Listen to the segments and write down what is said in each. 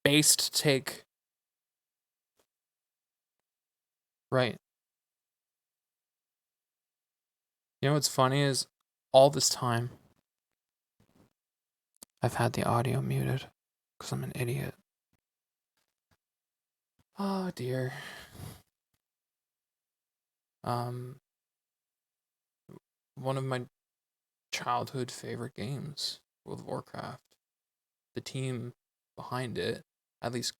based take. Right. You know what's funny is all this time I've had the audio muted because I'm an idiot. Oh dear. Um, one of my childhood favorite games, World of Warcraft. The team behind it, at least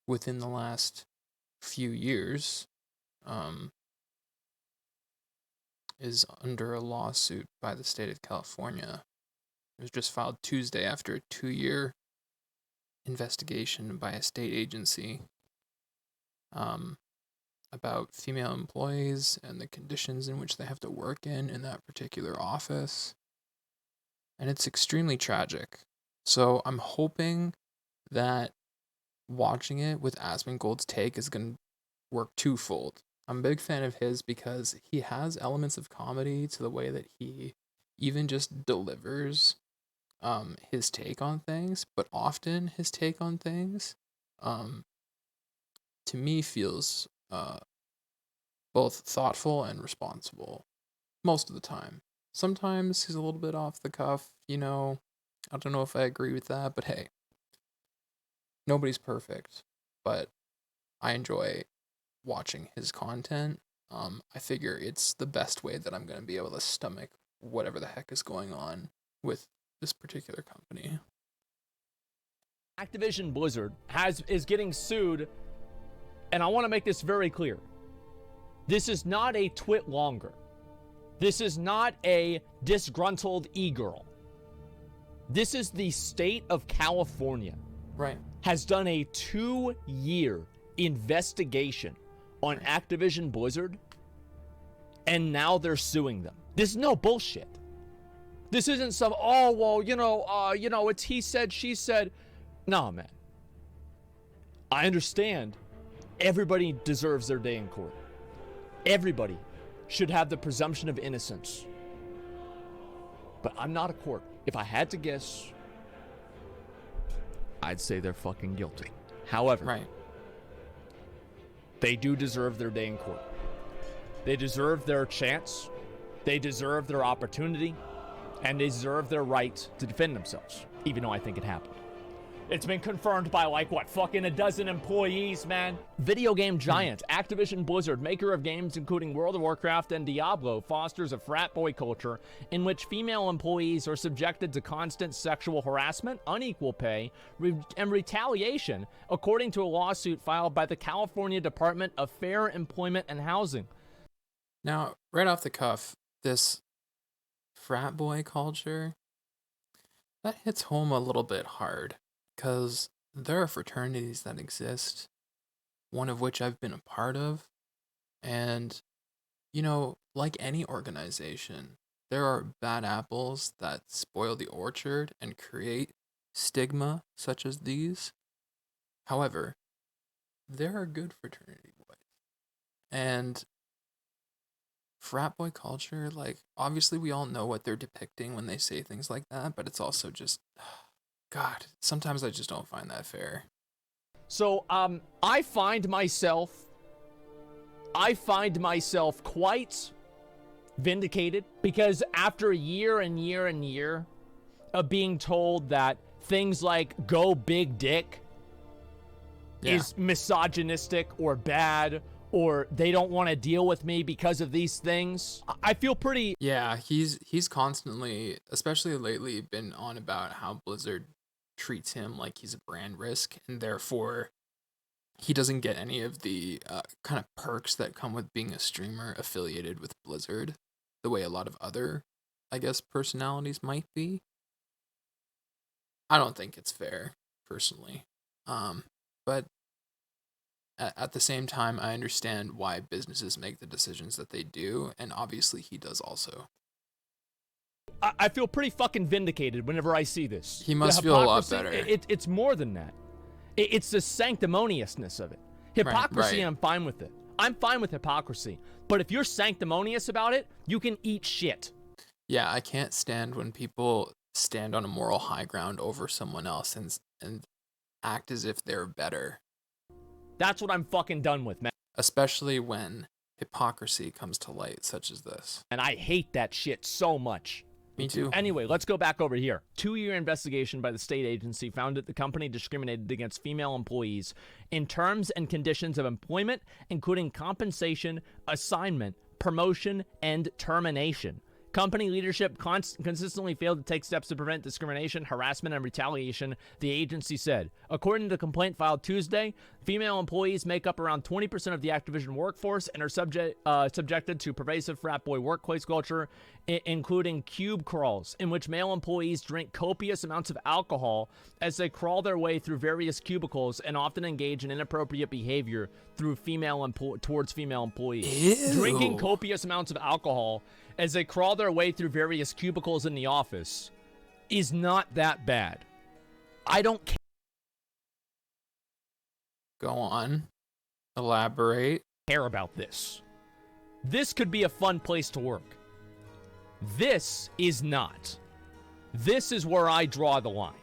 within the last few years, um, is under a lawsuit by the state of California. It was just filed Tuesday after a 2-year investigation by a state agency about female employees and the conditions in which they have to work in that particular office. And it's extremely tragic. So I'm hoping that watching it with Asmongold's take is going to work twofold. I'm a big fan of his because he has elements of comedy to the way that he even just delivers his take on things, but often his take on things to me feels both thoughtful and responsible most of the time. Sometimes he's a little bit off the cuff, I don't know if I agree with that, but hey, nobody's perfect, but I enjoy watching his content. I figure it's the best way that I'm going to be able to stomach whatever the heck is going on with this particular company. Activision Blizzard is getting sued, and I want to make this very clear. This is not a twit longer. This is not a disgruntled e-girl. This is the state of California. Right. Has done a 2-year investigation on Activision Blizzard, and now they're suing them. This is no bullshit. This isn't some, it's he said, she said. Nah, man. I understand everybody deserves their day in court. Everybody should have the presumption of innocence. But I'm not a court. If I had to guess, I'd say they're fucking guilty. However, they do deserve their day in court. They deserve their chance. They deserve their opportunity. And they deserve their right to defend themselves, even though I think it happened. It's been confirmed by fucking a dozen employees, man. Video game giant Activision Blizzard, maker of games including World of Warcraft and Diablo, fosters a frat boy culture in which female employees are subjected to constant sexual harassment, unequal pay, and retaliation, according to a lawsuit filed by the California Department of Fair Employment and Housing. Now, right off the cuff, this frat boy culture, that hits home a little bit hard. Because there are fraternities that exist, one of which I've been a part of, and, like any organization, there are bad apples that spoil the orchard and create stigma such as these. However, there are good fraternity boys. And frat boy culture, obviously we all know what they're depicting when they say things like that, but it's also just... God, sometimes I just don't find that fair. So, I find myself quite vindicated because after a year and year and year of being told that things like go big dick is misogynistic or bad, or they don't want to deal with me because of these things, I feel pretty... Yeah, he's constantly, especially lately, been on about how Blizzard treats him like he's a brand risk, and therefore he doesn't get any of the kind of perks that come with being a streamer affiliated with Blizzard, the way a lot of other, I guess, personalities might be. I don't think it's fair, personally. But at the same time, I understand why businesses make the decisions that they do, and obviously he does also. I feel pretty fucking vindicated whenever I see this. He must feel a lot better. It's more than that. It's the sanctimoniousness of it. Hypocrisy, I'm fine with it. I'm fine with hypocrisy. But if you're sanctimonious about it, you can eat shit. Yeah, I can't stand when people stand on a moral high ground over someone else and act as if they're better. That's what I'm fucking done with, man. Especially when hypocrisy comes to light, such as this. And I hate that shit so much. Me too. Anyway, let's go back over here. 2-year investigation by the state agency found that the company discriminated against female employees in terms and conditions of employment, including compensation, assignment, promotion, and termination. Company leadership consistently failed to take steps to prevent discrimination, harassment, and retaliation, the agency said. According to the complaint filed Tuesday, female employees make up around 20% of the Activision workforce and are subjected to pervasive frat boy workplace culture, including cube crawls, in which male employees drink copious amounts of alcohol as they crawl their way through various cubicles and often engage in inappropriate behavior through towards female employees. Ew. Drinking copious amounts of alcohol as they crawl their way through various cubicles in the office is not that bad. I don't Go on. Elaborate. care about this. This could be a fun place to work. This is not. This is where I draw the line.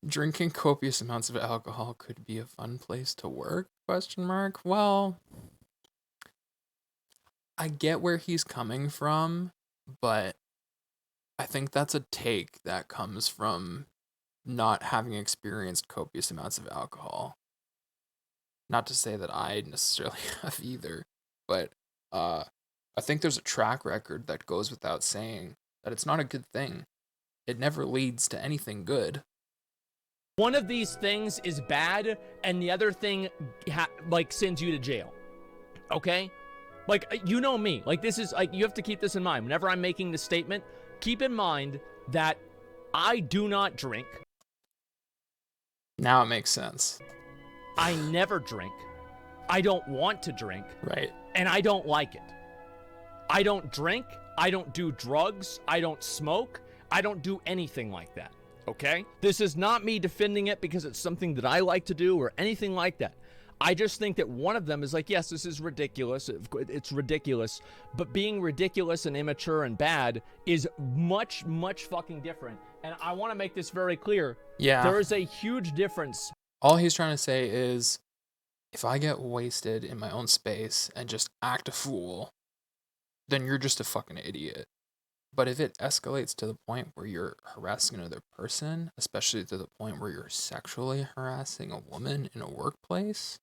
Drinking copious amounts of alcohol could be a fun place to work? Question mark. Well, I get where he's coming from, but I think that's a take that comes from not having experienced copious amounts of alcohol. Not to say that I necessarily have either, but I think there's a track record that goes without saying that it's not a good thing. It never leads to anything good. One of these things is bad, and the other thing, sends you to jail. Okay? Like, you know me. Like, this is, like, you have to keep this in mind. Whenever I'm making this statement, keep in mind that I do not drink. Now it makes sense. I never drink. I don't want to drink. Right. And I don't like it. I don't drink. I don't do drugs. I don't smoke. I don't do anything like that. Okay? This is not me defending it because it's something that I like to do or anything like that. I just think that one of them is like, yes, this is ridiculous. It's ridiculous. But being ridiculous and immature and bad is much, much fucking different. And I want to make this very clear. Yeah. There is a huge difference. All he's trying to say is, if I get wasted in my own space and just act a fool, then you're just a fucking idiot. But if it escalates to the point where you're harassing another person, especially to the point where you're sexually harassing a woman in a workplace,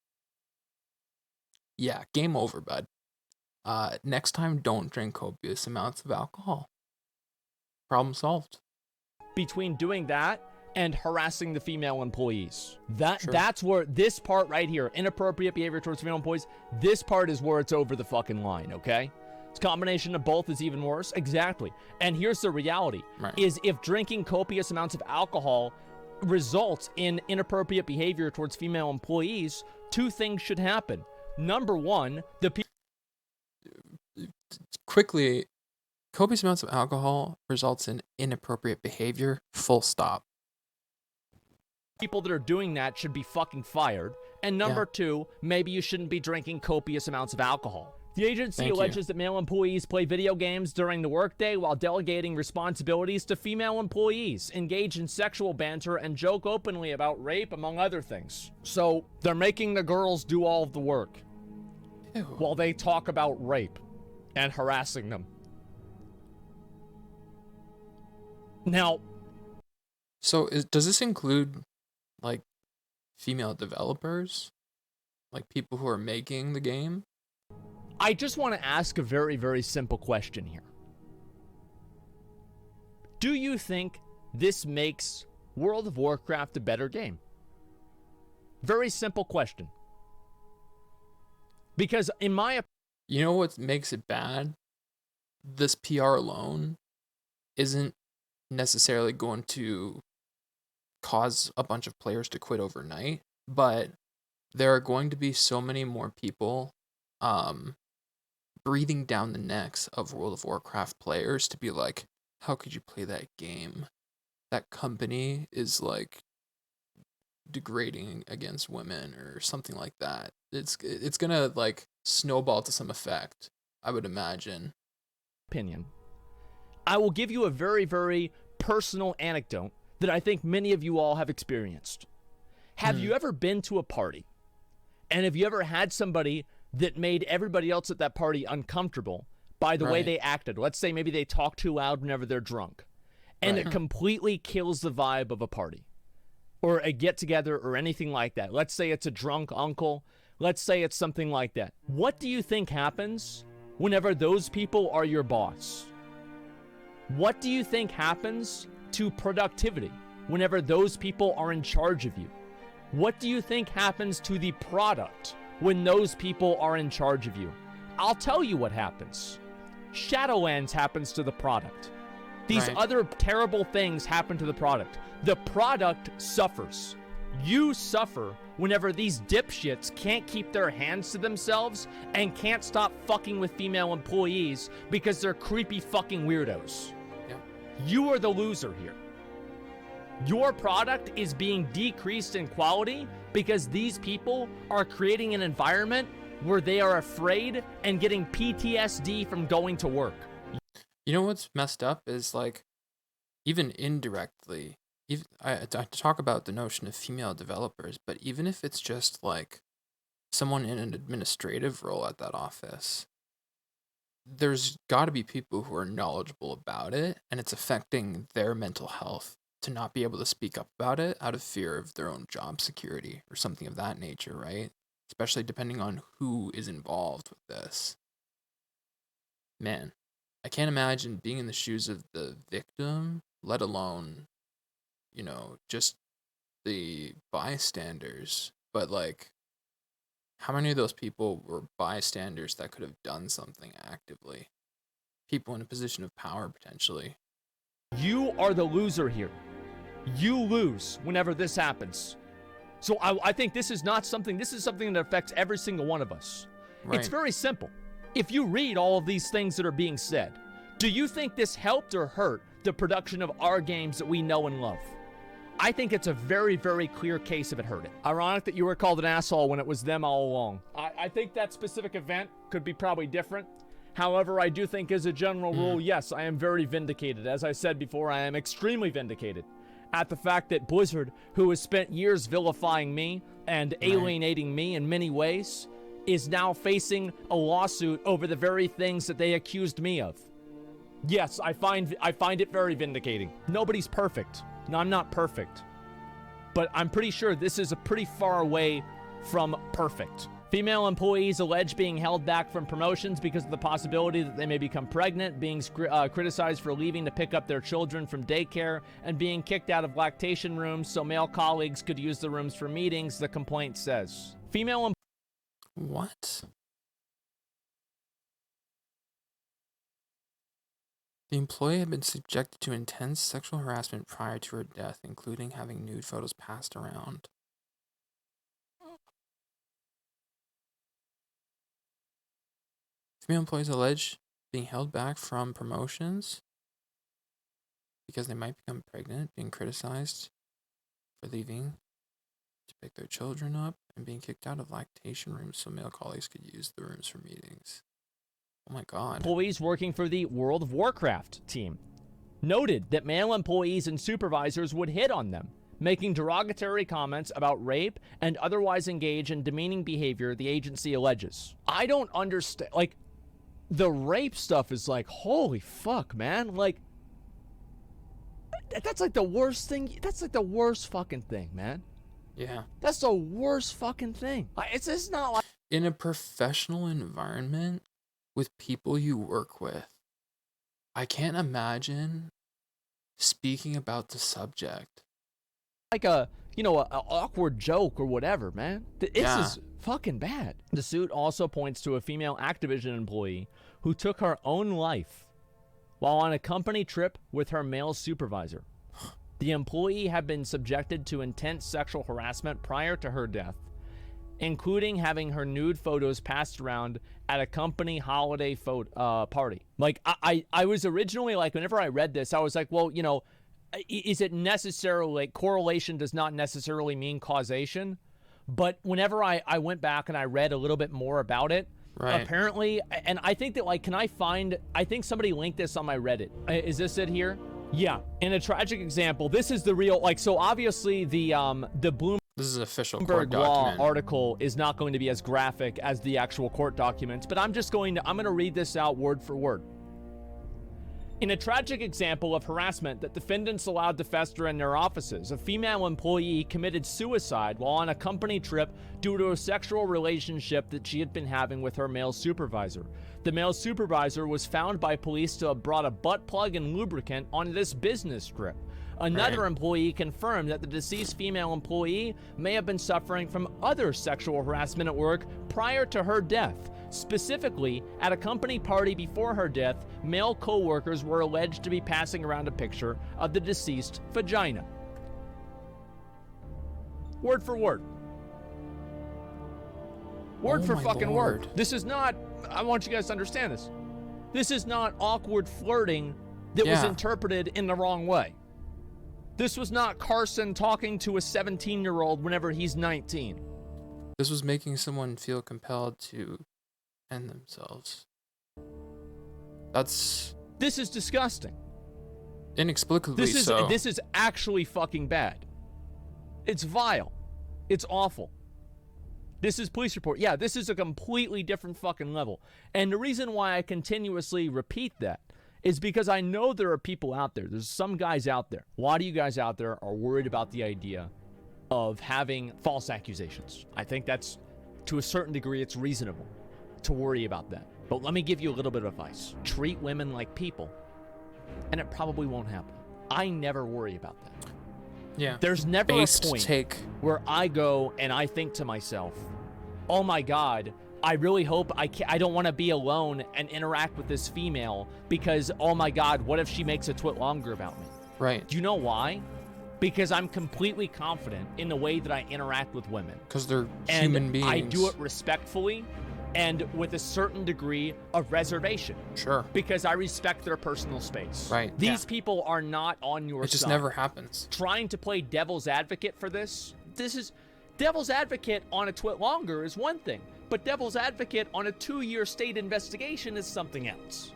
yeah, game over, bud. Next time, don't drink copious amounts of alcohol. Problem solved. Between doing that and harassing the female employees. Sure. That's where this part right here, inappropriate behavior towards female employees, this part is where it's over the fucking line, okay? It's a combination of both is even worse. Exactly. And here's the reality, is if drinking copious amounts of alcohol results in inappropriate behavior towards female employees, two things should happen. Number one, Quickly, copious amounts of alcohol results in inappropriate behavior, full stop. people that are doing that should be fucking fired. And number two, maybe you shouldn't be drinking copious amounts of alcohol. The agency alleges that male employees play video games during the workday while delegating responsibilities to female employees, engage in sexual banter, and joke openly about rape, among other things. So they're making the girls do all of the work while they talk about rape and harassing them. Now, so does this include, like, female developers? Like, people who are making the game? I just want to ask a very, very simple question here. Do you think this makes World of Warcraft a better game? Very simple question. Because in my opinion... You know what makes it bad? This PR alone isn't necessarily going to cause a bunch of players to quit overnight, but there are going to be so many more people breathing down the necks of World of Warcraft players to be like, how could you play that game? That company is like degrading against women or something like that. It's gonna like snowball to some effect, I would imagine. I will give you a very, very personal anecdote that I think many of you all have experienced. Have you ever been to a party? And have you ever had somebody that made everybody else at that party uncomfortable by the way they acted? Let's say maybe they talk too loud whenever they're drunk. And it completely kills the vibe of a party or a get-together or anything like that. Let's say it's a drunk uncle. Let's say it's something like that. What do you think happens whenever those people are your boss? What do you think happens to productivity whenever those people are in charge of you? What do you think happens to the product when those people are in charge of you? I'll tell you what happens. Shadowlands happens to the product. These other terrible things happen to the product. The product suffers. You suffer whenever these dipshits can't keep their hands to themselves and can't stop fucking with female employees because they're creepy fucking weirdos. Yeah. You are the loser here. Your product is being decreased in quality because these people are creating an environment where they are afraid and getting PTSD from going to work. You know what's messed up is, like, even indirectly, I talk about the notion of female developers, but even if it's just like someone in an administrative role at that office, there's got to be people who are knowledgeable about it, and it's affecting their mental health to not be able to speak up about it out of fear of their own job security or something of that nature, right? Especially depending on who is involved with this. Man, I can't imagine being in the shoes of the victim, let alone, you know, just the bystanders. But, like, how many of those people were bystanders that could have done something actively? People in a position of power, potentially. You are the loser here. You lose whenever this happens. So I think this is something that affects every single one of us. Right. It's very simple. If you read all of these things that are being said, do you think this helped or hurt the production of our games that we know and love? I think it's a very, very clear case of it hurting. Ironic that you were called an asshole when it was them all along. I think that specific event could be probably different. However, I do think as a general rule, yes, I am very vindicated. As I said before, I am extremely vindicated at the fact that Blizzard, who has spent years vilifying me and alienating me in many ways, is now facing a lawsuit over the very things that they accused me of. Yes, I find it very vindicating. Nobody's perfect. No, I'm not perfect. But I'm pretty sure this is a pretty far away from perfect. Female employees allege being held back from promotions because of the possibility that they may become pregnant, being criticized for leaving to pick up their children from daycare, and being kicked out of lactation rooms so male colleagues could use the rooms for meetings, the complaint says. What? The employee had been subjected to intense sexual harassment prior to her death, including having nude photos passed around. Female employees allege being held back from promotions because they might become pregnant, being criticized for leaving to pick their children up, and being kicked out of lactation rooms so male colleagues could use the rooms for meetings. Oh my God. Employees working for the World of Warcraft team noted that male employees and supervisors would hit on them, making derogatory comments about rape and otherwise engage in demeaning behavior, the agency alleges. I don't understand, like, the rape stuff is like, holy fuck, man. Like, that's like the worst thing. That's like the worst fucking thing, man. Yeah. That's the worst fucking thing. It's not like... In a professional environment with people you work with, I can't imagine speaking about the subject. Like a awkward joke or whatever, man. This is fucking bad. The suit also points to a female Activision employee who took her own life while on a company trip with her male supervisor. The employee had been subjected to intense sexual harassment prior to her death, including having her nude photos passed around at a company holiday party. Like, I was originally like, whenever I read this, I was like, well, you know, is it necessarily, like, correlation does not necessarily mean causation? But whenever I went back and I read a little bit more about it, apparently, and I think that, like, I think somebody linked this on my Reddit. Is this it here? Yeah. In a tragic example, this is the real, like, so obviously the Bloom This is an official court Bloomberg Law document. article is not going to be as graphic as the actual court documents, but I'm going to read this out word for word. In a tragic example of harassment that defendants allowed to fester in their offices, a female employee committed suicide while on a company trip due to a sexual relationship that she had been having with her male supervisor. The male supervisor was found by police to have brought a butt plug and lubricant on this business trip. Another employee confirmed that the deceased female employee may have been suffering from other sexual harassment at work prior to her death. Specifically, at a company party before her death, male co-workers were alleged to be passing around a picture of the deceased vagina. Word for word. Word for fucking word. This is not, I want you guys to understand this. This is not awkward flirting that was interpreted in the wrong way. This was not Carson talking to a 17-year-old whenever he's 19. This was making someone feel compelled to end themselves. This is disgusting. Inexplicably so. This is actually fucking bad. It's vile. It's awful. This is police report. Yeah, this is a completely different fucking level. And the reason why I continuously repeat that is because I know there are people out there. There's some guys out there. A lot of you guys out there are worried about the idea of having false accusations. I think that's, to a certain degree, it's reasonable to worry about that. But let me give you a little bit of advice. Treat women like people, and it probably won't happen. I never worry about that. Yeah. There's never a point where I go and I think to myself, oh my God, I really hope I don't want to be alone and interact with this female because, oh my God, what if she makes a twit longer about me? Right. Do you know why? Because I'm completely confident in the way that I interact with women. Because they're human beings. I do it respectfully and with a certain degree of reservation. Sure. Because I respect their personal space. Right. These people are not on your side. It just never happens. Trying to play devil's advocate for this is devil's advocate on a twit longer is one thing, but devil's advocate on a 2-year state investigation is something else.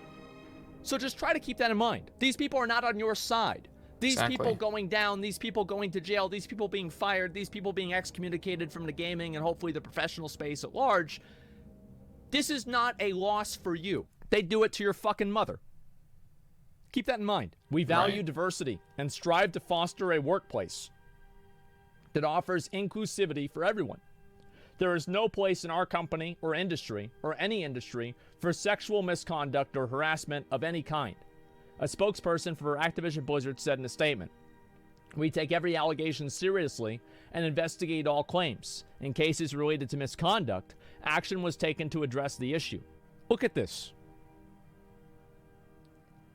So just try to keep that in mind. These people are not on your side. These people going down, these people going to jail, these people being fired, these people being excommunicated from the gaming and hopefully the professional space at large. This is not a loss for you. They do it to your fucking mother. Keep that in mind. We value diversity and strive to foster a workplace that offers inclusivity for everyone. There is no place in our company or industry, or any industry, for sexual misconduct or harassment of any kind. A spokesperson for Activision Blizzard said in a statement, "We take every allegation seriously and investigate all claims. In cases related to misconduct, action was taken to address the issue." Look at this.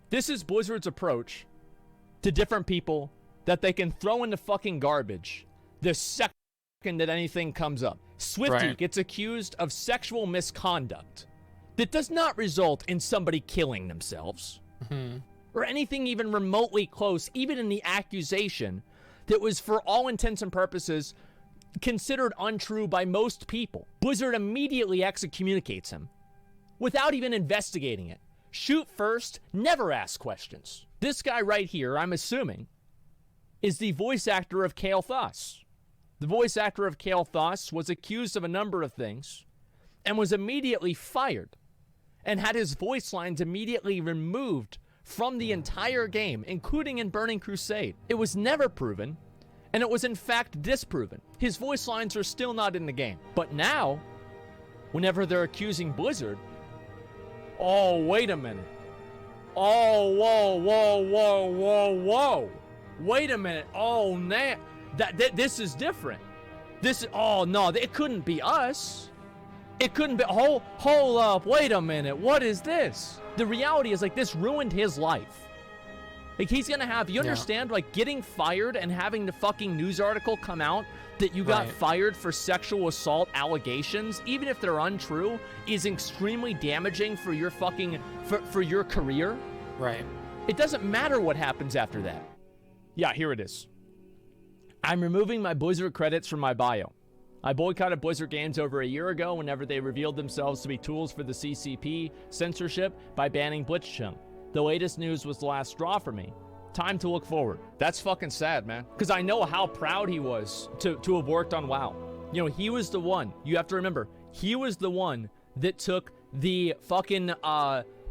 This is Blizzard's approach to different people that they can throw in the fucking garbage the second that anything comes up. Swifty gets accused of sexual misconduct that does not result in somebody killing themselves or anything even remotely close, even in the accusation that was for all intents and purposes considered untrue by most people. Blizzard immediately excommunicates him without even investigating it. Shoot first, never ask questions. This guy right here, I'm assuming, is the voice actor of Kael Thas. The voice actor of Kael Thas was accused of a number of things and was immediately fired and had his voice lines immediately removed from the entire game, including in Burning Crusade. It was never proven, and it was in fact disproven. His voice lines are still not in the game. But now, whenever they're accusing Blizzard, oh, wait a minute. Oh, whoa. Wait a minute. Oh, this is different. Oh, no, it couldn't be us. It couldn't be, hold up, wait a minute, what is this? The reality is, like, this ruined his life. Like, he's gonna have, you understand, like, getting fired and having the fucking news article come out that you got fired for sexual assault allegations, even if they're untrue, is extremely damaging for your fucking, for your career. Right. It doesn't matter what happens after that. Yeah, here it is. I'm removing my Blizzard credits from my bio. I boycotted Blizzard games over a year ago whenever they revealed themselves to be tools for the CCP censorship by banning Blitzchung. The latest news was the last straw for me. time to look forward. That's fucking sad, man. Because I know how proud he was to have worked on WoW. You know, he was the one. You have to remember, he was the one that took the fucking,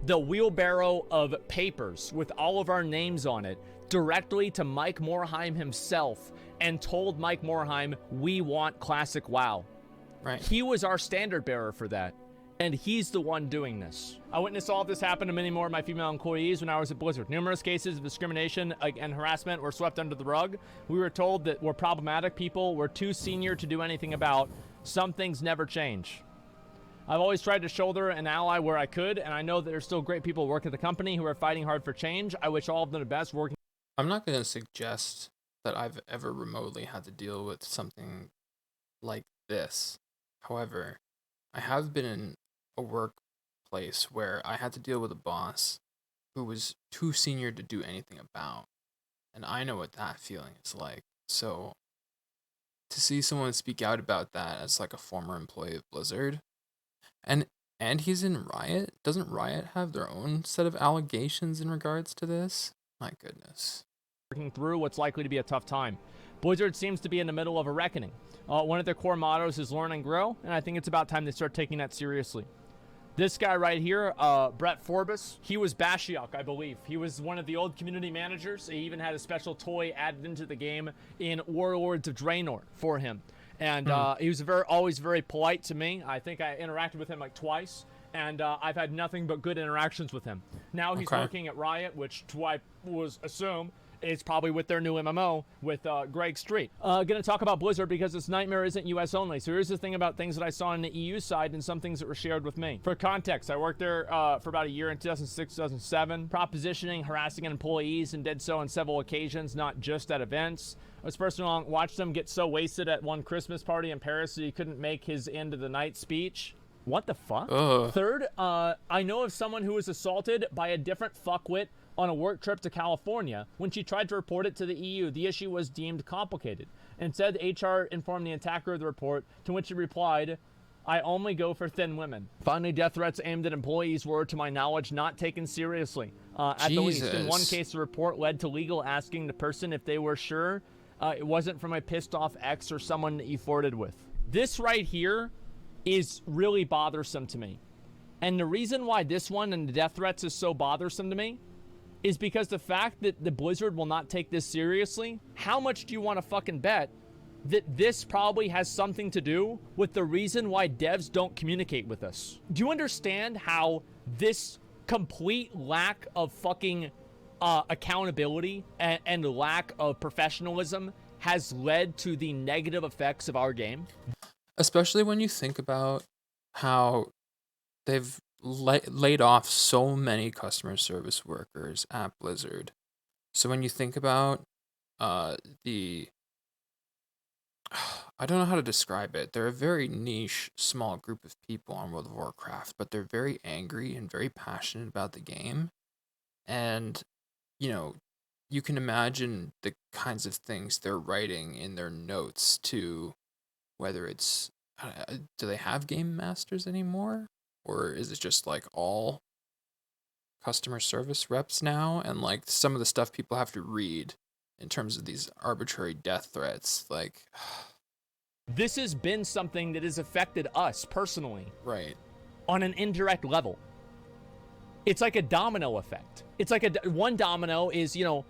the wheelbarrow of papers with all of our names on it directly to Mike Morheim himself and told Mike Morheim, we want classic WoW. Right. He was our standard bearer for that. And he's the one doing this. I witnessed all of this happen to many more of my female employees when I was at Blizzard. Numerous cases of discrimination and harassment were swept under the rug. We were told that we're problematic people, we're too senior to do anything about. Some things never change. I've always tried to shoulder an ally where I could, and I know that there's still great people working at the company who are fighting hard for change. I wish all of them the best working. I'm not going to suggest that I've ever remotely had to deal with something like this. However, I have been in a workplace where I had to deal with a boss who was too senior to do anything about. And I know what that feeling is like. So to see someone speak out about that as like a former employee of Blizzard, and he's in Riot, doesn't Riot have their own set of allegations in regards to this? My goodness. Working through what's likely to be a tough time. Blizzard seems to be in the middle of a reckoning. One of their core mottos is learn and grow, and I think it's about time they start taking that seriously. This guy right here, Brett Forbes, he was Bashiok, I believe. He was one of the old community managers. He even had a special toy added into the game in Warlords of Draenor for him. And he was always very polite to me. I think I interacted with him like twice, and I've had nothing but good interactions with him. Now he's working at Riot, which I was assume is probably with their new MMO with Greg Street. Gonna talk about Blizzard because this nightmare isn't US only. So here's the thing about things that I saw on the EU side and some things that were shared with me. For context, I worked there for about a year in 2006, 2007, propositioning, harassing employees, and did so on several occasions, not just at events. I was personally watched them get so wasted at one Christmas party in Paris that he couldn't make his end of the night speech. What the fuck? Third, I know of someone who was assaulted by a different fuckwit on a work trip to California. When she tried to report it to the EU, the issue was deemed complicated. Instead, HR informed the attacker of the report, to which he replied, I only go for thin women. Finally, death threats aimed at employees were, to my knowledge, not taken seriously. At the least, in one case, the report led to legal asking the person if they were sure it wasn't from a pissed off ex or someone that you flirted with. This right here is really bothersome to me. And the reason why this one and the death threats is so bothersome to me is because the fact that the Blizzard will not take this seriously, how much do you want to fucking bet that this probably has something to do with the reason why devs don't communicate with us? Do you understand how this complete lack of fucking accountability and lack of professionalism has led to the negative effects of our game? Especially when you think about how they've laid off so many customer service workers at Blizzard. So when you think about I don't know how to describe it. They're a very niche, small group of people on World of Warcraft, but they're very angry and very passionate about the game. And, you know, you can imagine the kinds of things they're writing in their notes to, whether it's, do they have game masters anymore? Or is it just like all customer service reps now? And like some of the stuff people have to read in terms of these arbitrary death threats, like... This has been something that has affected us personally. Right. On an indirect level. It's like a domino effect. It's like one domino is, you know,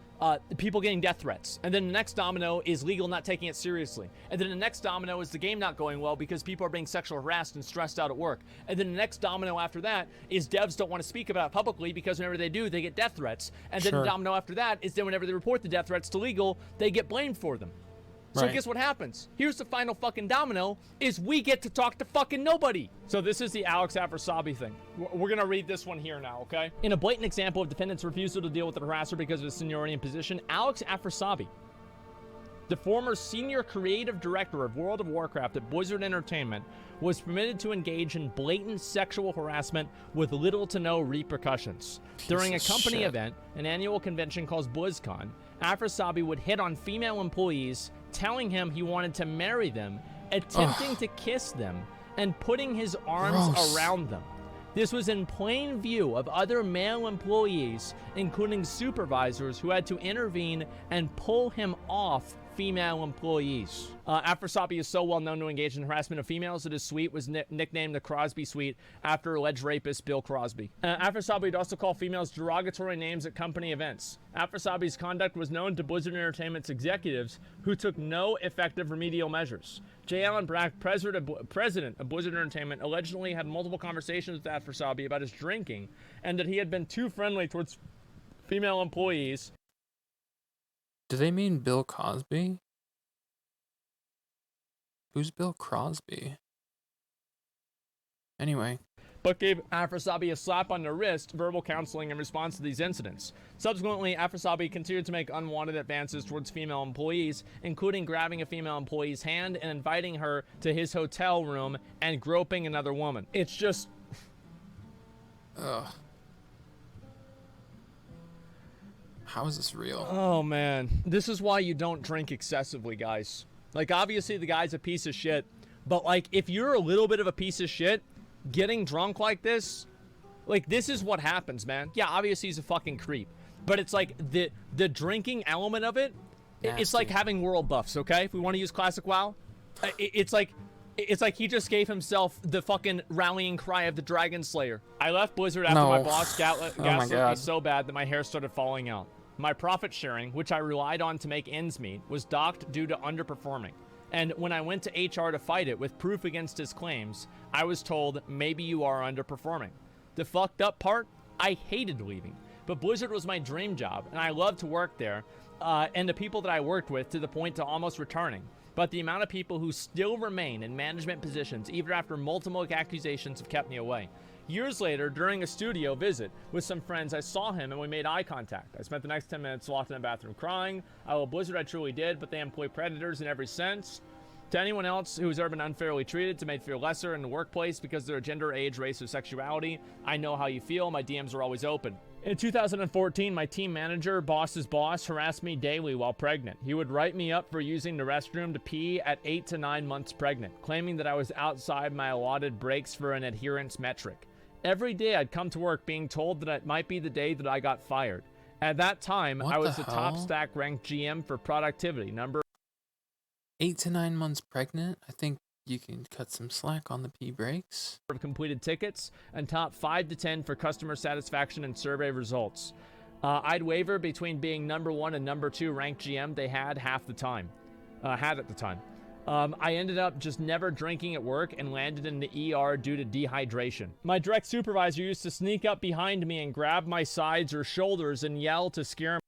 people getting death threats. And then the next domino is legal not taking it seriously. And then the next domino is the game not going well because people are being sexually harassed and stressed out at work. And then the next domino after that is devs don't want to speak about it publicly because whenever they do, they get death threats. And then the domino after that is then whenever they report the death threats to legal, they get blamed for them. So guess what happens? Here's the final fucking domino, is we get to talk to fucking nobody. So this is the Alex Afrasabi thing. We're gonna read this one here now, okay? In a blatant example of defendant's refusal to deal with the harasser because of his seniority and position, Alex Afrasabi, the former senior creative director of World of Warcraft at Blizzard Entertainment, was permitted to engage in blatant sexual harassment with little to no repercussions. During a company event, an annual convention called BlizzCon, Afrasabi would hit on female employees, telling him he wanted to marry them, attempting to kiss them, and putting his arms around them. This was in plain view of other male employees, including supervisors, who had to intervene and pull him off female employees. Afrosabi is so well known to engage in harassment of females that his suite was nicknamed the Crosby Suite after alleged rapist Bill Crosby. Afrosabi would also call females derogatory names at company events. Afrosabi's conduct was known to Blizzard Entertainment's executives, who took no effective remedial measures. J. Allen Brack, president of Blizzard Entertainment, allegedly had multiple conversations with Afrosabi about his drinking and that he had been too friendly towards female employees. Do they mean Bill Cosby? Who's Bill Crosby? Anyway. But gave Afrosabi a slap on the wrist, verbal counseling in response to these incidents. Subsequently, Afrosabi continued to make unwanted advances towards female employees, including grabbing a female employee's hand and inviting her to his hotel room and groping another woman. It's just... Ugh. How is this real? Oh, man. This is why you don't drink excessively, guys. Like, obviously, the guy's a piece of shit. But, like, if you're a little bit of a piece of shit, getting drunk like this, like, this is what happens, man. Yeah, obviously, he's a fucking creep. But it's like, the drinking element of it, it's like having world buffs, okay? If we want to use classic WoW. It's like he just gave himself the fucking rallying cry of the Dragon Slayer. I left Blizzard after my boss gaslit me so bad that my hair started falling out. My profit sharing, which I relied on to make ends meet, was docked due to underperforming. And when I went to HR to fight it with proof against his claims, I was told, maybe you are underperforming. The fucked up part? I hated leaving. But Blizzard was my dream job, and I loved to work there, and the people that I worked with, to the point to almost returning. But the amount of people who still remain in management positions, even after multiple accusations, have kept me away. Years later, during a studio visit with some friends, I saw him and we made eye contact. I spent the next 10 minutes locked in a bathroom crying. I love Blizzard, I truly did, but they employ predators in every sense. To anyone else who's ever been unfairly treated, to made feel lesser in the workplace because of their gender, age, race, or sexuality, I know how you feel. My DMs are always open. In 2014, my team manager, boss's boss, harassed me daily while pregnant. He would write me up for using the restroom to pee at 8 to 9 months pregnant, claiming that I was outside my allotted breaks for an adherence metric. Every day I'd come to work being told that it might be the day that I got fired. At that time, I was the top stack ranked GM for productivity, number 8 to 9 months pregnant? I think you can cut some slack on the pee breaks. Of completed tickets, and top 5 to 10 for customer satisfaction and survey results. I'd waver between being number 1 and number 2 ranked GM they had at the time. I ended up just never drinking at work and landed in the ER due to dehydration. My direct supervisor used to sneak up behind me and grab my sides or shoulders and yell to scare me.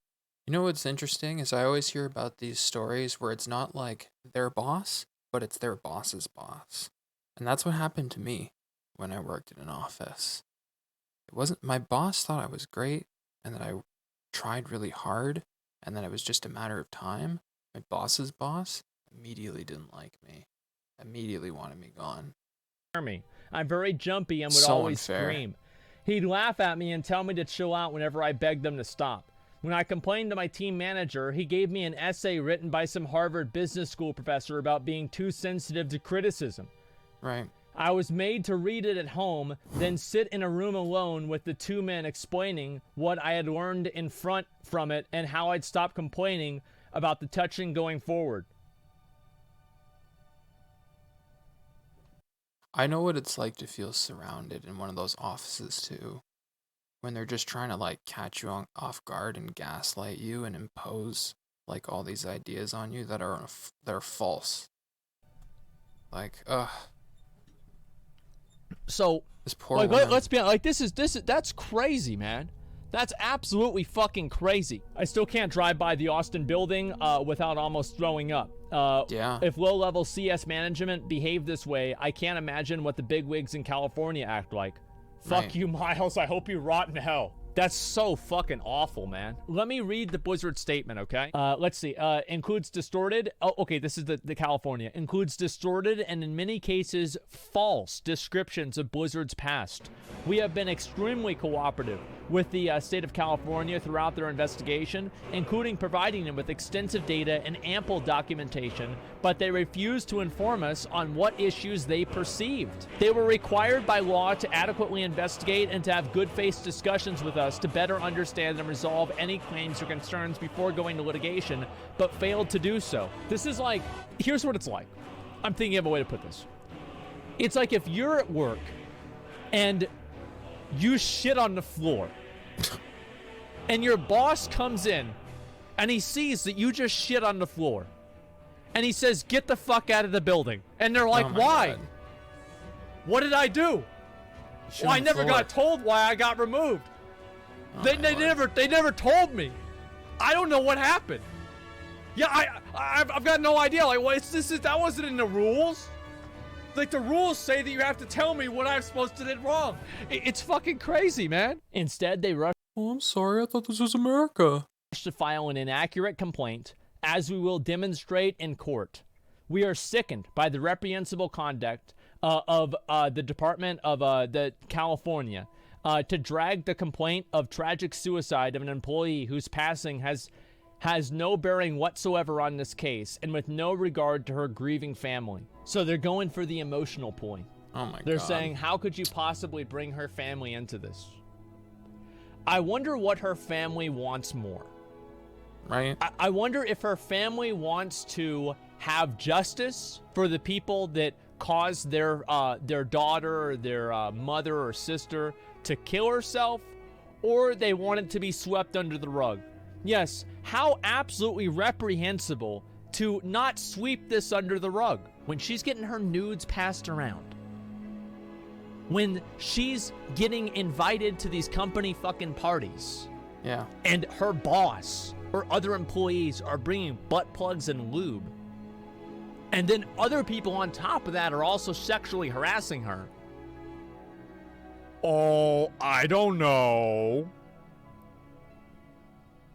You know what's interesting is I always hear about these stories where it's not like their boss, but it's their boss's boss. And that's what happened to me when I worked in an office. It wasn't, my boss thought I was great and that I tried really hard and that it was just a matter of time. My boss's boss immediately didn't like me. Immediately wanted me gone. I'm very jumpy and would always scream. He'd laugh at me and tell me to chill out whenever I begged them to stop. When I complained to my team manager, he gave me an essay written by some Harvard Business School professor about being too sensitive to criticism. Right. I was made to read it at home, then sit in a room alone with the two men explaining what I had learned from it and how I'd stop complaining about the touching going forward. I know what it's like to feel surrounded in one of those offices too, when they're just trying to like catch you off guard and gaslight you and impose like all these ideas on you that are false. Like, So this poor like, woman. let's be honest, like that's crazy, man. That's absolutely fucking crazy. I still can't drive by the Austin building without almost throwing up. Yeah. If low-level CS management behave this way, I can't imagine what the bigwigs in California act like. Fuck you, Miles. I hope you rot in hell. That's so fucking awful, man. Let me read the Blizzard statement, okay? Let's see. Includes distorted. Oh, okay, this is the California. Includes distorted and in many cases false descriptions of Blizzard's past. We have been extremely cooperative with the state of California throughout their investigation, including providing them with extensive data and ample documentation, but they refused to inform us on what issues they perceived. They were required by law to adequately investigate and to have good faith discussions with us to better understand and resolve any claims or concerns before going to litigation, but failed to do so. This is like, here's what it's like. I'm thinking of a way to put this. It's like if you're at work and you shit on the floor and your boss comes in and he sees that you just shit on the floor and he says, get the fuck out of the building. And they're like, why? God. What did I do? Well, I never got told why I got removed. They never told me. I don't know what happened. Yeah, I've got no idea. Like, what that wasn't in the rules. Like, the rules say that you have to tell me what I'm supposed to do wrong. It's fucking crazy, man. Instead, they rushed Oh, I'm sorry. I thought this was America. to file an inaccurate complaint, as we will demonstrate in court. We are sickened by the reprehensible conduct of the Department of the California to drag the complaint of tragic suicide of an employee whose passing has no bearing whatsoever on this case, and with no regard to her grieving family. So they're going for the emotional point. Oh my God. They're saying, how could you possibly bring her family into this? I wonder what her family wants more. Right? I wonder if her family wants to have justice for the people that caused their daughter or their mother or sister to kill herself, or they want it to be swept under the rug. Yes, how absolutely reprehensible to not sweep this under the rug when she's getting her nudes passed around. When she's getting invited to these company fucking parties. Yeah. And her boss or other employees are bringing butt plugs and lube. And then other people on top of that are also sexually harassing her. Oh, I don't know.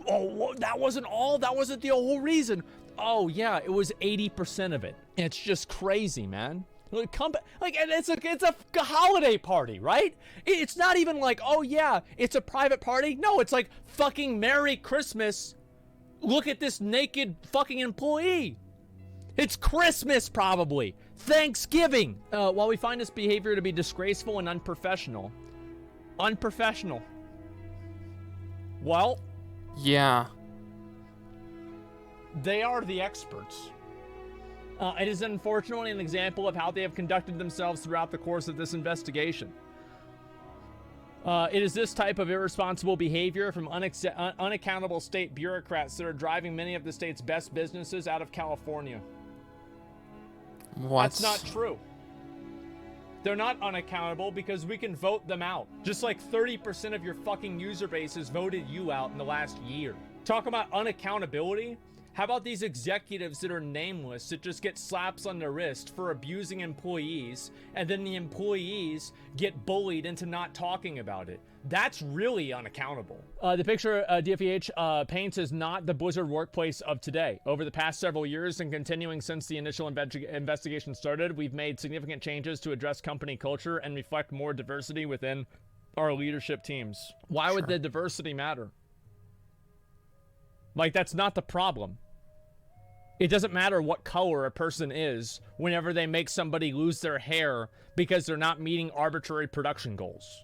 Oh, that wasn't all. That wasn't the whole reason. Oh, yeah, it was 80% of it. It's just crazy, man. Like, and it's a holiday party, right? It's not even like, oh yeah, it's a private party. No, it's like fucking Merry Christmas. Look at this naked fucking employee. It's Christmas, probably. Thanksgiving. While we find this behavior to be disgraceful and unprofessional. Well. Yeah. They are the experts. It is unfortunately an example of how they have conducted themselves throughout the course of this investigation. It is this type of irresponsible behavior from unaccountable state bureaucrats that are driving many of the state's best businesses out of California. What? That's not true. They're not unaccountable because we can vote them out. Just like 30% of your fucking user base has voted you out in the last year. Talk about unaccountability. How about these executives that are nameless that just get slaps on the wrist for abusing employees, and then the employees get bullied into not talking about it? That's really unaccountable. The picture DFEH paints is not the Blizzard workplace of today. Over the past several years and continuing since the initial investigation started, we've made significant changes to address company culture and reflect more diversity within our leadership teams. Why would the diversity matter? Like, that's not the problem. It doesn't matter what color a person is whenever they make somebody lose their hair because they're not meeting arbitrary production goals.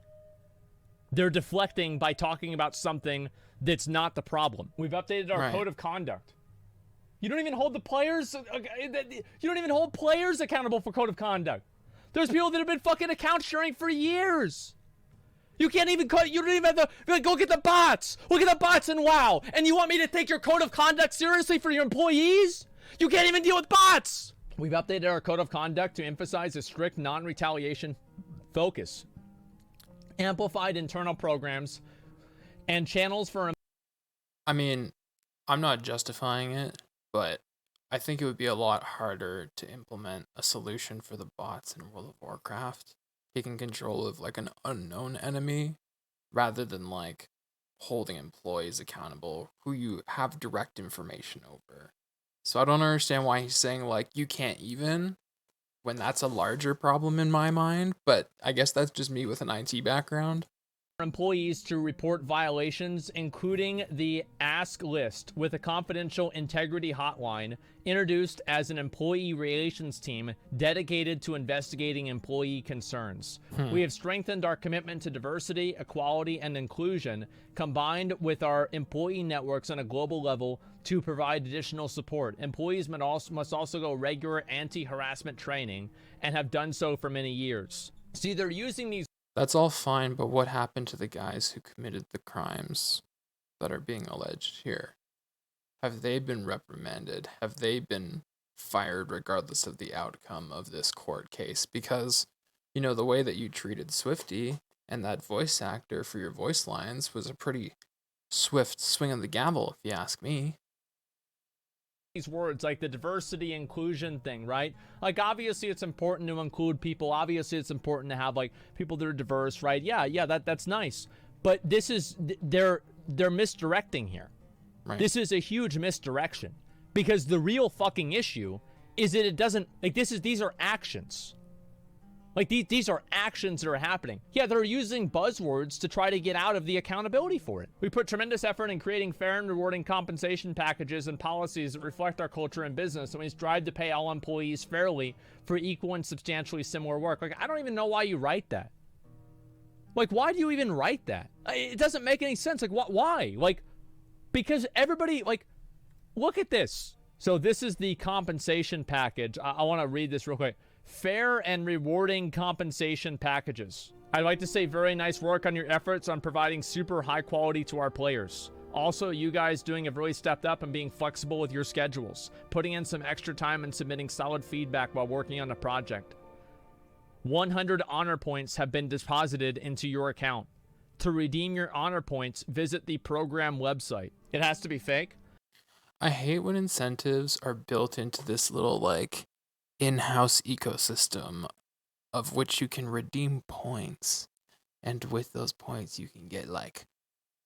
They're deflecting by talking about something that's not the problem. We've updated our code of conduct. You don't even hold the players. You don't even hold players accountable for code of conduct. There's people that have been fucking account sharing for years. You can't even you don't even have to like, go get the bots. Look at the bots in WoW. And you want me to take your code of conduct seriously for your employees? You can't even deal with bots. We've updated our code of conduct to emphasize a strict non-retaliation focus. Amplified internal programs and channels for... I mean, I'm not justifying it, but I think it would be a lot harder to implement a solution for the bots in World of Warcraft. Taking control of like an unknown enemy rather than like holding employees accountable who you have direct information over. So I don't understand why he's saying, like, you can't even, when that's a larger problem in my mind, but I guess that's just me with an IT background. Employees to report violations, including the Ask List, with a confidential integrity hotline introduced as an employee relations team dedicated to investigating employee concerns. We have strengthened our commitment to diversity, equality, and inclusion, combined with our employee networks on a global level to provide additional support. Employees must also go regular anti-harassment training and have done so for many years. See, they're using these. That's all fine, but what happened to the guys who committed the crimes that are being alleged here? Have they been reprimanded? Have they been fired regardless of the outcome of this court case? Because, you know, the way that you treated Swifty and that voice actor for your voice lines was a pretty swift swing of the gavel, if you ask me. These words like the diversity inclusion thing, right? Like, obviously it's important to include people, obviously it's important to have like people that are diverse, right? Yeah, that's nice, but this is they're misdirecting here. Right. This is a huge misdirection, because the real fucking issue is that it doesn't, like, these are actions. Like, these are actions that are happening. Yeah, they're using buzzwords to try to get out of the accountability for it. We put tremendous effort in creating fair and rewarding compensation packages and policies that reflect our culture and business, and we strive to pay all employees fairly for equal and substantially similar work. Like, I don't even know why you write that. Like, why do you even write that? It doesn't make any sense. Like, why? Like, because everybody, like, look at this. So this is the compensation package. I want to read this real quick. Fair and rewarding compensation packages. I'd like to say very nice work on your efforts on providing super high quality to our players. Also, you guys doing have really stepped up and being flexible with your schedules, putting in some extra time and submitting solid feedback while working on a project. 100 honor points have been deposited into your account. To redeem your honor points, visit the program website. It has to be fake. I hate when incentives are built into this little, like, in-house ecosystem of which you can redeem points, and with those points you can get, like,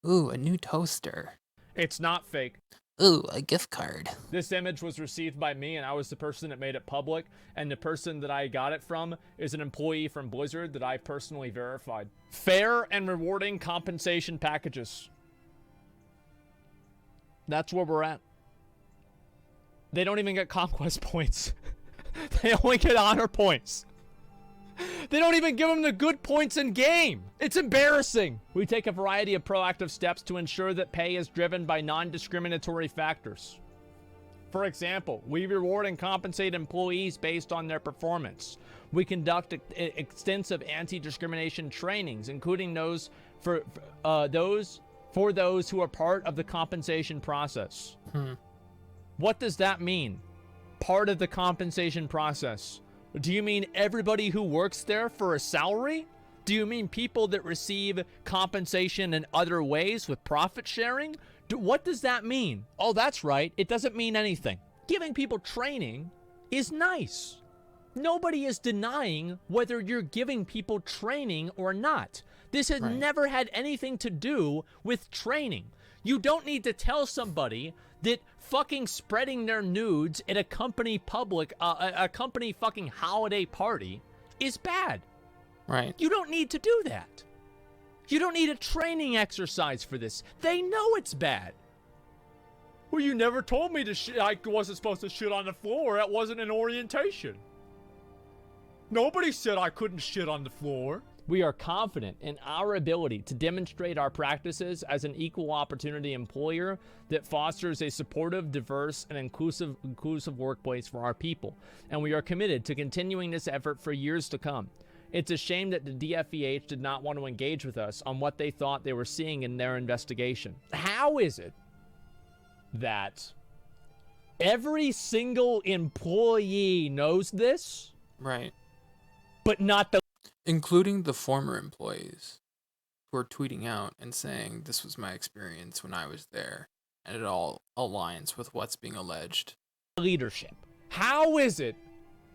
ooh, a new toaster, It's not fake. ooh, a gift card. This image was received by me, and I was the person that made it public, and the person that I got it from is an employee from Blizzard that I personally verified. Fair and rewarding compensation packages. That's where we're at. They don't even get conquest points. They only get honor points. They don't even give them the good points in game. It's embarrassing. We take a variety of proactive steps to ensure that pay is driven by non-discriminatory factors. For example, we reward and compensate employees based on their performance. We conduct extensive anti-discrimination trainings, including those for those who are part of the compensation process. What does that mean? Part of the compensation process. Do you mean everybody who works there for a salary? Do you mean people that receive compensation in other ways with profit sharing? What does that mean? Oh, that's right. It doesn't mean anything. Giving people training is nice. Nobody is denying whether you're giving people training or not. This has never had anything to do with training. You don't need to tell somebody that fucking spreading their nudes at a company a company fucking holiday party is bad. Right. You don't need to do that. You don't need a training exercise for this. They know it's bad. Well, you never told me to I wasn't supposed to shit on the floor. That wasn't an orientation. Nobody said I couldn't shit on the floor. We are confident in our ability to demonstrate our practices as an equal opportunity employer that fosters a supportive, diverse, and inclusive workplace for our people. And we are committed to continuing this effort for years to come. It's a shame that the DFEH did not want to engage with us on what they thought they were seeing in their investigation. How is it that every single employee knows this? Right. But not the... Including the former employees who are tweeting out and saying, this was my experience when I was there, and it all aligns with what's being alleged. Leadership. How is it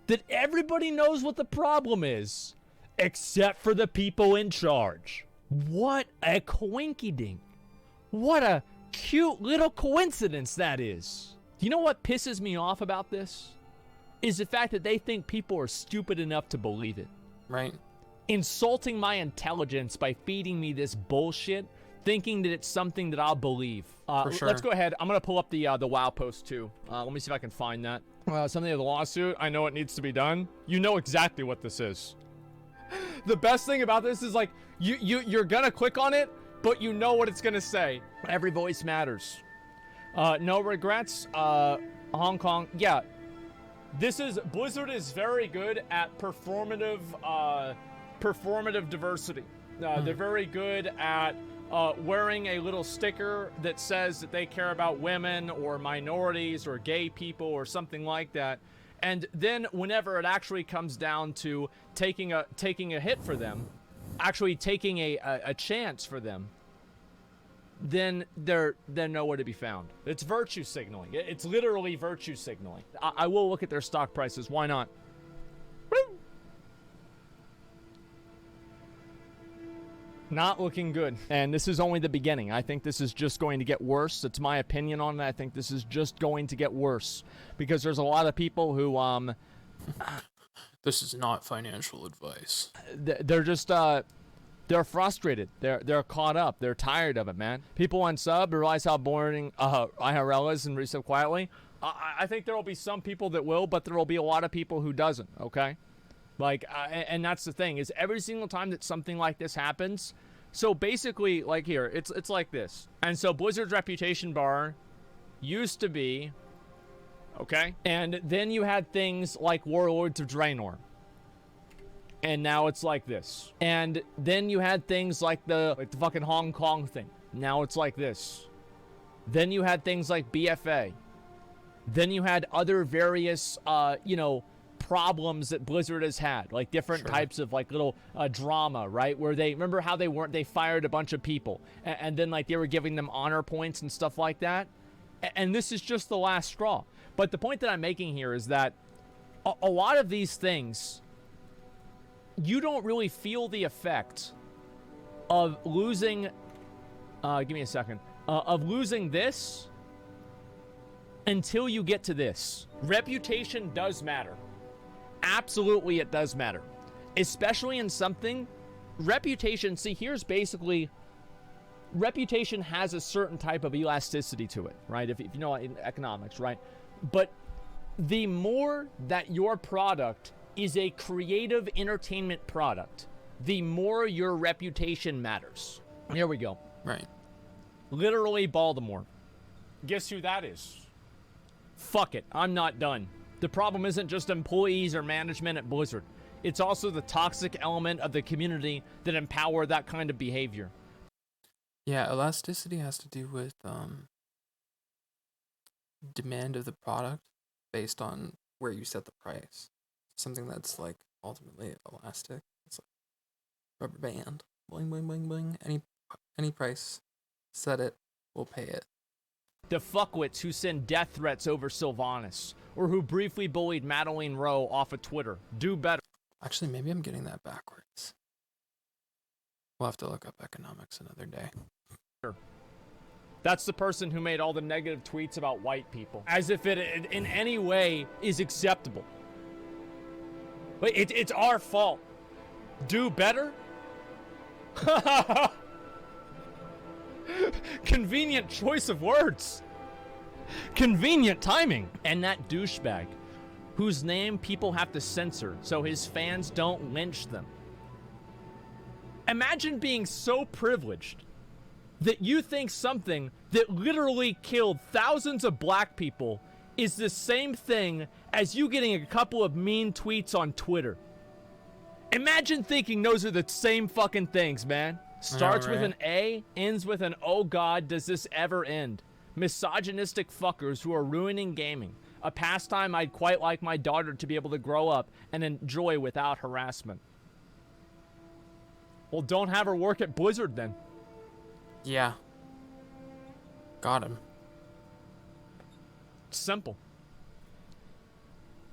that everybody knows what the problem is, except for the people in charge? What a coinkydink. What a cute little coincidence that is. You know what pisses me off about this? Is the fact that they think people are stupid enough to believe it. Right. Insulting my intelligence by feeding me this bullshit, thinking that it's something that I'll believe. For sure. Let's go ahead. I'm going to pull up the WoW post too. Let me see if I can find that. Something of the lawsuit. I know it needs to be done. You know exactly what this is. The best thing about this is like, you're going to click on it, but you know what it's going to say. Every voice matters. No regrets. Hong Kong. Yeah. Blizzard is very good at performative diversity. They're very good at wearing a little sticker that says that they care about women or minorities or gay people or something like that. And then whenever it actually comes down to taking a hit for them, actually taking a chance for them, then they're nowhere to be found. It's virtue signaling. It's literally virtue signaling. I will look at their stock prices. Why not? Woo! Not looking good. And this is only the beginning. I think this is just going to get worse. It's my opinion on it. I think this is just going to get worse. Because there's a lot of people who, This is not financial advice. they're just, they're frustrated. They're caught up. They're tired of it, man. People on sub realize how boring IRL is and resub quietly. I think there will be some people that will, but there will be a lot of people who doesn't, okay? Like, and that's the thing, is every single time that something like this happens, so basically, like here, it's like this. And so Blizzard's reputation bar used to be, okay? And then you had things like Warlords of Draenor. And now it's like this. And then you had things like the fucking Hong Kong thing. Now it's like this. Then you had things like BFA. Then you had other various, problems that Blizzard has had, like different types of like little drama, right? Where they remember how they fired a bunch of people, and then like they were giving them honor points and stuff like that. And this is just the last straw. But the point that I'm making here is that a lot of these things, you don't really feel the effect of losing. Give me a second. Of losing this until you get to this. Reputation does matter. Absolutely, it does matter. Especially in something. Reputation, see, here's basically. Reputation has a certain type of elasticity to it, right? If you know in economics, right? But the more that your product is a creative entertainment product, the more your reputation matters. Here we go. Right. Literally Baltimore. Guess who that is? Fuck it. I'm not done. The problem isn't just employees or management at Blizzard. It's also the toxic element of the community that empower that kind of behavior. Yeah, elasticity has to do with demand of the product based on where you set the price. Something that's like ultimately elastic. It's like rubber band. Bling bling bling bling. Any price, set it, we'll pay it. The fuckwits who send death threats over Sylvanas, or who briefly bullied Madeline Rowe off of Twitter. Do better. Actually, maybe I'm getting that backwards. We'll have to look up economics another day. That's the person who made all the negative tweets about white people. As if it in any way is acceptable. But it's our fault. Do better? Convenient choice of words. Convenient timing. And that douchebag, whose name people have to censor so his fans don't lynch them. Imagine being so privileged that you think something that literally killed thousands of black people is the same thing as you getting a couple of mean tweets on Twitter. Imagine thinking those are the same fucking things, man. Starts with an A, ends with an oh god, does this ever end? Misogynistic fuckers who are ruining gaming. A pastime I'd quite like my daughter to be able to grow up and enjoy without harassment. Well, don't have her work at Blizzard then. Yeah. Got him. Simple.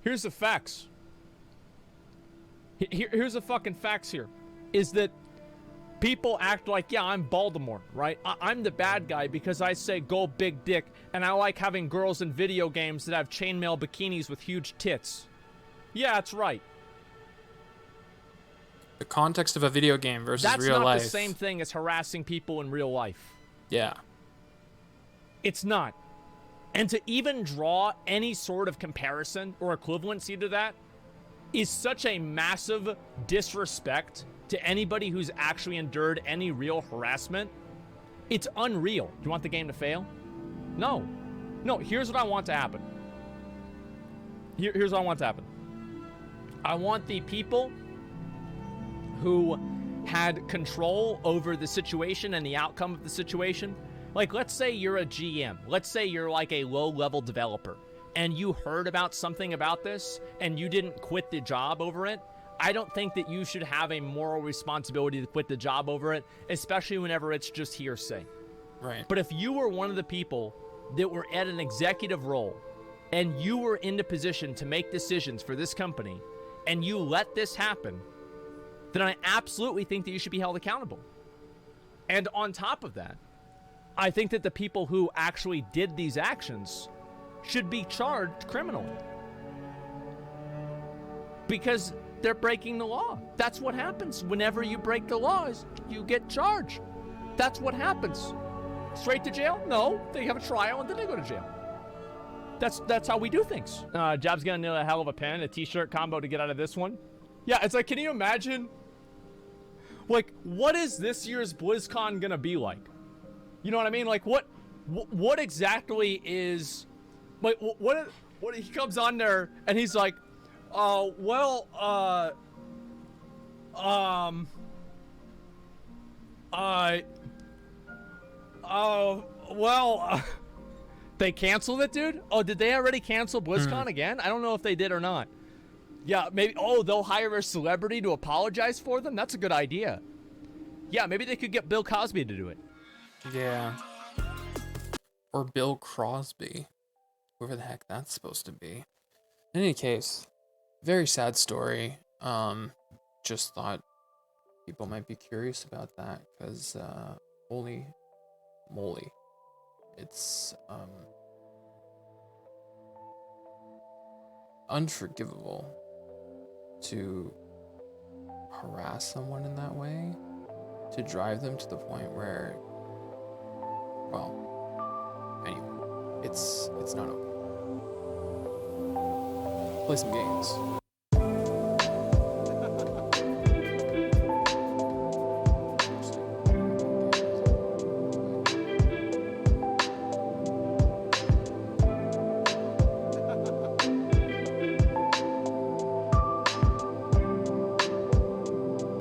Here's the facts. Here's the fucking facts here. Is that people act like, yeah, I'm Baltimore, right? I'm the bad guy because I say go big dick, and I like having girls in video games that have chainmail bikinis with huge tits. Yeah, that's right. The context of a video game versus That's real not life. the same thing as harassing people in real life. Yeah. It's not. And to even draw any sort of comparison or equivalency to that is such a massive disrespect to anybody who's actually endured any real harassment. It's unreal. Do you want the game to fail? No. No, here's what I want to happen. Here's what I want to happen. I want the people who had control over the situation and the outcome of the situation. Like, let's say you're a GM. Let's say you're like a low-level developer, and you heard about something about this, and you didn't quit the job over it. I don't think that you should have a moral responsibility to quit the job over it, especially whenever it's just hearsay. Right. But if you were one of the people that were at an executive role, and you were in the position to make decisions for this company, and you let this happen, then I absolutely think that you should be held accountable. And on top of that, I think that the people who actually did these actions should be charged criminally. Because they're breaking the law. That's what happens. Whenever you break the laws, you get charged. That's what happens. Straight to jail? No. They have a trial and then they go to jail. That's how we do things. Job's gonna need a hell of a pen, a t-shirt combo to get out of this one. Yeah, it's like, can you imagine? Like, what is this year's BlizzCon gonna be like? You know what I mean? Like, what exactly is, like, what he comes on there and he's like, they canceled it, dude? Oh, did they already cancel BlizzCon again? I don't know if they did or not. Yeah, maybe, oh, they'll hire a celebrity to apologize for them? That's a good idea. Yeah, maybe they could get Bill Cosby to do it. Yeah. Or Bill Crosby. Whoever the heck that's supposed to be. In any case, very sad story. Just thought people might be curious about that because holy moly. It's unforgivable to harass someone in that way, to drive them to the point where, well, anyway, it's not okay. Play some games.